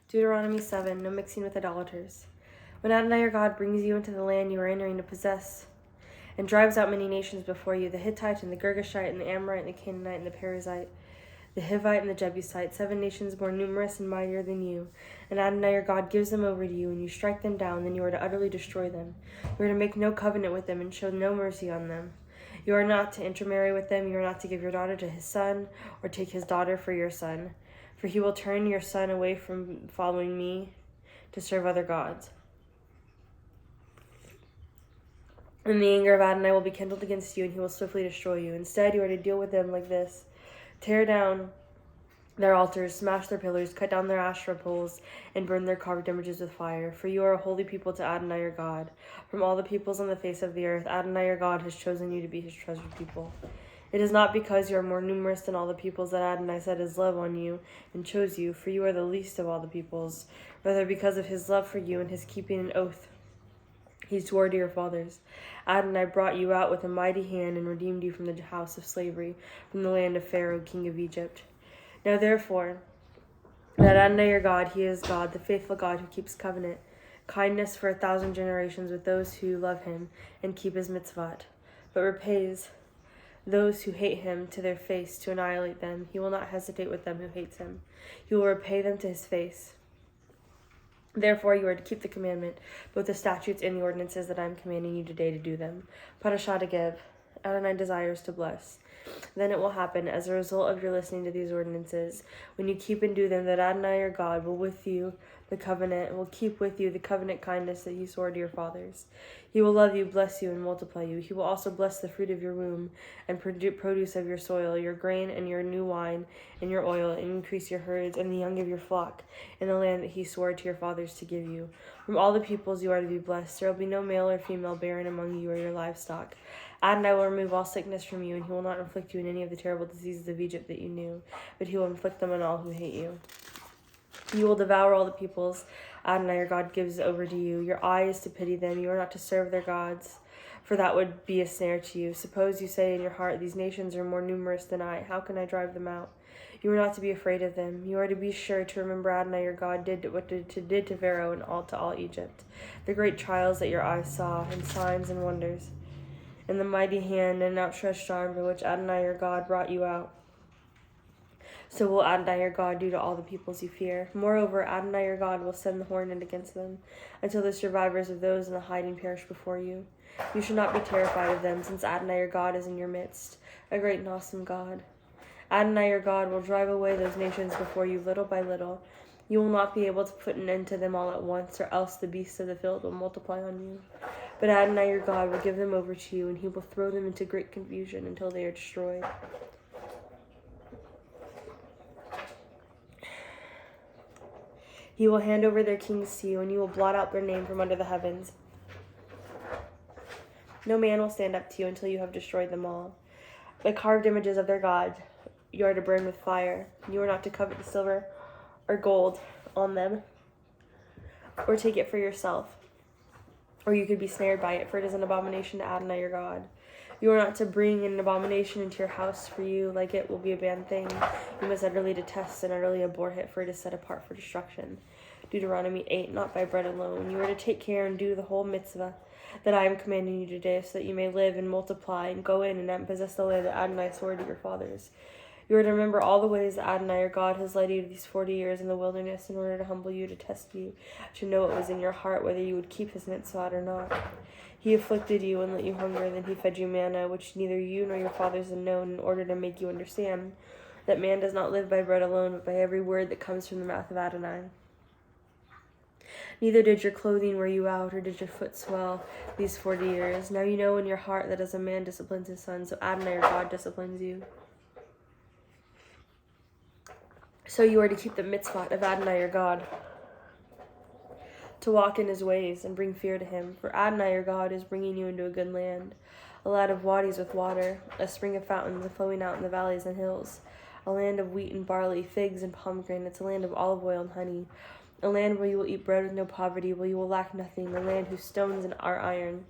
Deuteronomy 7, no mixing with idolaters. When Adonai your God brings you into the land you are entering to possess, and drives out many nations before you, the Hittite and the Girgashite and the Amorite and the Canaanite and the Perizzite, the Hivite and the Jebusite, 7 nations more numerous and mightier than you, and Adonai your God gives them over to you, and you strike them down, then you are to utterly destroy them. You are to make no covenant with them and show no mercy on them. You are not to intermarry with them. You are not to give your daughter to his son, or take his daughter for your son, for he will turn your son away from following me to serve other gods. And the anger of Adonai will be kindled against you, and he will swiftly destroy you. Instead, you are to deal with them like this: tear down their altars, smash their pillars, cut down their Asherah poles, and burn their carved images with fire. For you are a holy people to Adonai your God. From all the peoples on the face of the earth, Adonai your God has chosen you to be his treasured people. It is not because you are more numerous than all the peoples that Adonai set his love on you and chose you, for you are the least of all the peoples, rather because of his love for you and his keeping an oath he swore to your fathers. Adonai brought you out with a mighty hand and redeemed you from the house of slavery, from the land of Pharaoh, king of Egypt. Now therefore, that Adonai your God, he is God, the faithful God who keeps covenant, kindness for 1,000 generations with those who love him and keep his mitzvot, but repays those who hate him to their face to annihilate them. He will not hesitate with them who hates him. He will repay them to his face. Therefore you are to keep the commandment, both the statutes and the ordinances that I am commanding you today to do them. Parashat Agib, Adonai desires to bless. Then it will happen, as a result of your listening to these ordinances, when you keep and do them, that Adonai your God will keep with you the covenant kindness that he swore to your fathers. He will love you, bless you, and multiply you. He will also bless the fruit of your womb and produce of your soil, your grain and your new wine and your oil, and increase your herds and the young of your flock in the land that he swore to your fathers to give you. From all the peoples you are to be blessed. There will be no male or female barren among you or your livestock. Adonai will remove all sickness from you, and he will not inflict you in any of the terrible diseases of Egypt that you knew, but he will inflict them on all who hate you. You will devour all the peoples Adonai your God gives over to you. Your eye is to pity them. You are not to serve their gods, for that would be a snare to you. Suppose you say in your heart, these nations are more numerous than I. How can I drive them out? You are not to be afraid of them. You are to be sure to remember Adonai your God did to Pharaoh and to all Egypt, the great trials that your eyes saw, and signs and wonders, and the mighty hand and outstretched arm by which Adonai your God brought you out. So will Adonai your God do to all the peoples you fear. Moreover, Adonai your God will send the hornet against them, until the survivors of those in the hiding perish before you. You should not be terrified of them, since Adonai your God is in your midst, a great and awesome God. Adonai your God will drive away those nations before you little by little. You will not be able to put an end to them all at once, or else the beasts of the field will multiply on you. But Adonai your God will give them over to you, and he will throw them into great confusion until they are destroyed. He will hand over their kings to you, and you will blot out their name from under the heavens. No man will stand up to you until you have destroyed them all. The carved images of their gods you are to burn with fire. You are not to covet the silver or gold on them, or take it for yourself, or you could be snared by it, for it is an abomination to Adonai your God. You are not to bring an abomination into your house, for you, like it, will be a bad thing. You must utterly detest and utterly abhor it, for it is set apart for destruction. Deuteronomy 8, not by bread alone. You are to take care and do the whole mitzvah that I am commanding you today, so that you may live and multiply and go in and possess the land that Adonai swore to your fathers. You are to remember all the ways that Adonai your God has led you these 40 years in the wilderness, in order to humble you, to test you, to know what was in your heart, whether you would keep his mitzvah or not. He afflicted you and let you hunger, then he fed you manna, which neither you nor your fathers had known, in order to make you understand that man does not live by bread alone, but by every word that comes from the mouth of Adonai. Neither did your clothing wear you out, or did your foot swell these 40 years. Now you know in your heart that as a man disciplines his son, so Adonai your God disciplines you. So you are to keep the mitzvot of Adonai your God, to walk in his ways and bring fear to him. For Adonai your God is bringing you into a good land, a land of wadis with water, a spring of fountains flowing out in the valleys and hills, a land of wheat and barley, figs and pomegranates, a land of olive oil and honey, a land where you will eat bread with no poverty, where you will lack nothing, a land whose stones are iron,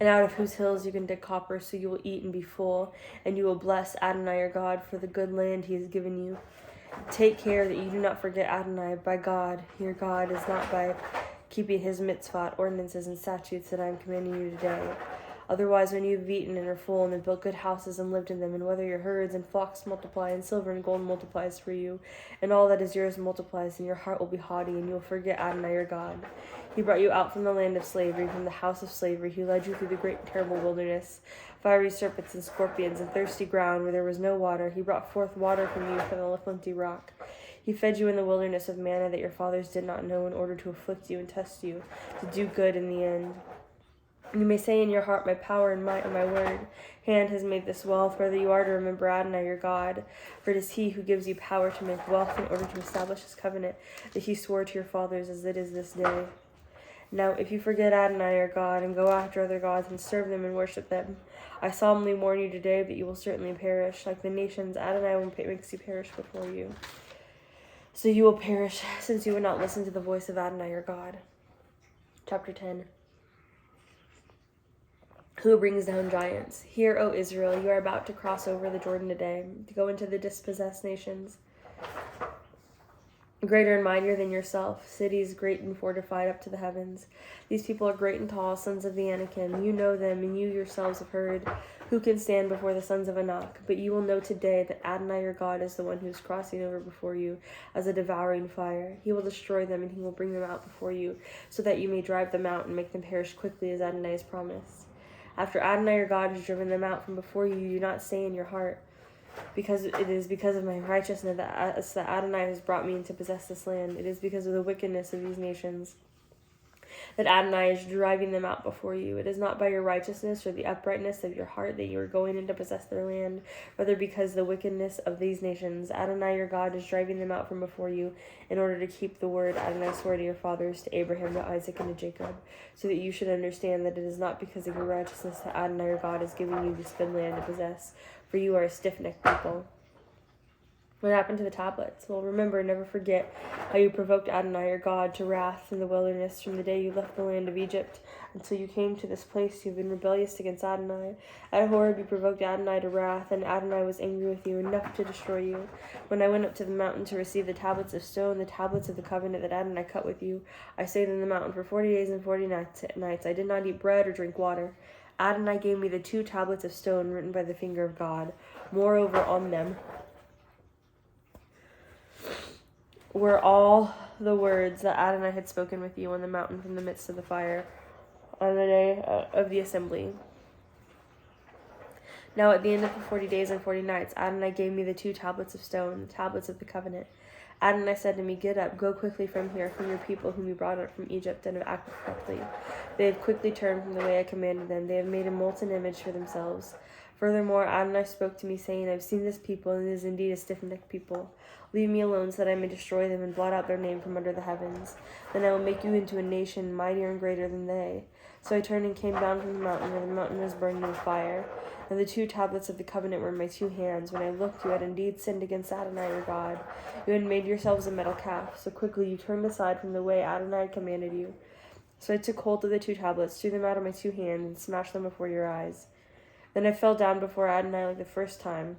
and out of whose hills you can dig copper, so you will eat and be full, and you will bless Adonai your God for the good land he has given you. Take care that you do not forget Adonai, by God, your God, is not by keeping his mitzvot, ordinances, and statutes that I am commanding you today. Otherwise, when you have eaten and are full, and have built good houses and lived in them, and whether your herds and flocks multiply, and silver and gold multiplies for you, and all that is yours multiplies, and your heart will be haughty, and you will forget Adonai your God. He brought you out from the land of slavery, from the house of slavery. He led you through the great and terrible wilderness, fiery serpents and scorpions, and thirsty ground where there was no water. He brought forth water from you from the flinty rock. He fed you in the wilderness of manna that your fathers did not know, in order to afflict you and test you, to do good in the end. You may say in your heart, my power and might and my word hand has made this wealth, whether you are to remember Adonai your God. For it is he who gives you power to make wealth in order to establish his covenant that he swore to your fathers, as it is this day. Now, if you forget Adonai your God and go after other gods and serve them and worship them, I solemnly warn you today that you will certainly perish. Like the nations, Adonai makes you perish before you. So you will perish, since you would not listen to the voice of Adonai your God. Chapter 10. Who brings down giants? Hear, O Israel, you are about to cross over the Jordan today, to go into the dispossessed nations, greater and mightier than yourself, cities great and fortified up to the heavens. These people are great and tall, sons of the Anakim. You know them, and you yourselves have heard. Who can stand before the sons of Anak? But you will know today that Adonai your God is the one who is crossing over before you as a devouring fire. He will destroy them, and he will bring them out before you, so that you may drive them out and make them perish quickly, as Adonai has promised. After Adonai your God has driven them out from before you, do not say in your heart, because it is because of my righteousness that Adonai has brought me in to possess this land. It is because of the wickedness of these nations that Adonai is driving them out before you. It is not by your righteousness or the uprightness of your heart that you are going in to possess their land, rather because of the wickedness of these nations. Adonai your God is driving them out from before you in order to keep the word Adonai swore to your fathers, to Abraham, to Isaac, and to Jacob, so that you should understand that it is not because of your righteousness that Adonai your God is giving you this good land to possess, for you are a stiff-necked people. What happened to the tablets? Well, remember, never forget how you provoked Adonai your God to wrath in the wilderness from the day you left the land of Egypt until you came to this place. You have been rebellious against Adonai. At Horeb you provoked Adonai to wrath, and Adonai was angry with you enough to destroy you. When I went up to the mountain to receive the tablets of stone, the tablets of the covenant that Adonai cut with you, I stayed in the mountain for 40 days and 40 nights. I did not eat bread or drink water. Adonai gave me the 2 tablets of stone written by the finger of God. Moreover, on them were all the words that Adonai had spoken with you on the mountain from the midst of the fire on the day of the assembly. Now at the end of the 40 days and 40 nights, Adonai gave me the 2 tablets of stone, the tablets of the covenant. Adonai said to me, get up, go quickly from here, from your people whom you brought up from Egypt, and have acted corruptly. They have quickly turned from the way I commanded them. They have made a molten image for themselves. Furthermore, Adonai spoke to me, saying, I have seen this people, and it is indeed a stiff-necked people. Leave me alone, so that I may destroy them and blot out their name from under the heavens. Then I will make you into a nation mightier and greater than they. So I turned and came down from the mountain, where the mountain was burning with fire. And the 2 tablets of the covenant were in my 2 hands. When I looked, you had indeed sinned against Adonai your God. You had made yourselves a metal calf. So quickly you turned aside from the way Adonai had commanded you. So I took hold of the 2 tablets, threw them out of my 2 hands, and smashed them before your eyes. Then I fell down before Adonai like the first time.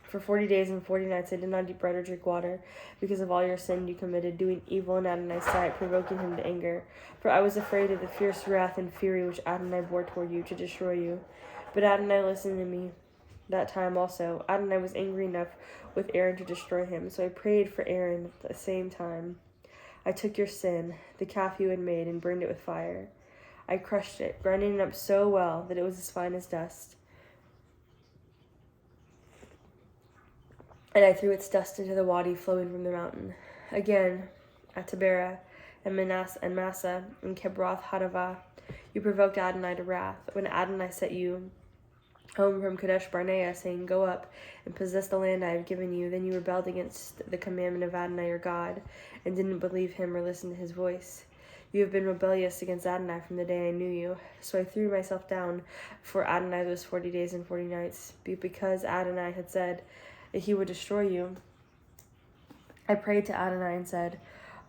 For 40 days and 40 nights I did not eat bread or drink water, because of all your sin you committed, doing evil in Adonai's sight, provoking him to anger. For I was afraid of the fierce wrath and fury which Adonai bore toward you, to destroy you. But Adonai listened to me that time also. Adonai was angry enough with Aaron to destroy him, so I prayed for Aaron at the same time. I took your sin, the calf you had made, and burned it with fire. I crushed it, grinding it up so well that it was as fine as dust. And I threw its dust into the wadi flowing from the mountain. Again, at Taberah and Manasseh and Kibroth Hadavah, you provoked Adonai to wrath. When Adonai set you home from Kadesh Barnea, saying, go up and possess the land I have given you, then you rebelled against the commandment of Adonai your God, and didn't believe him or listen to his voice. You have been rebellious against Adonai from the day I knew you. So I threw myself down for Adonai those 40 days and 40 nights, because Adonai had said that he would destroy you. I prayed to Adonai and said,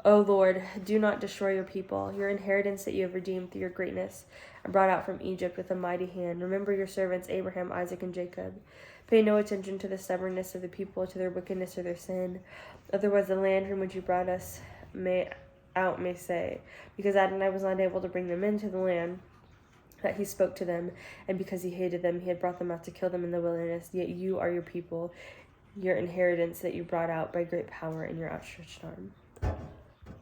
O Lord, do not destroy your people, your inheritance that you have redeemed through your greatness, and brought out from Egypt with a mighty hand. Remember your servants Abraham, Isaac, and Jacob. Pay no attention to the stubbornness of the people, to their wickedness or their sin. Otherwise the land from which you brought us may say, because Adonai was not able to bring them into the land that he spoke to them, and because he hated them, he had brought them out to kill them in the wilderness. Yet you are your people, your inheritance that you brought out by great power in your outstretched arm.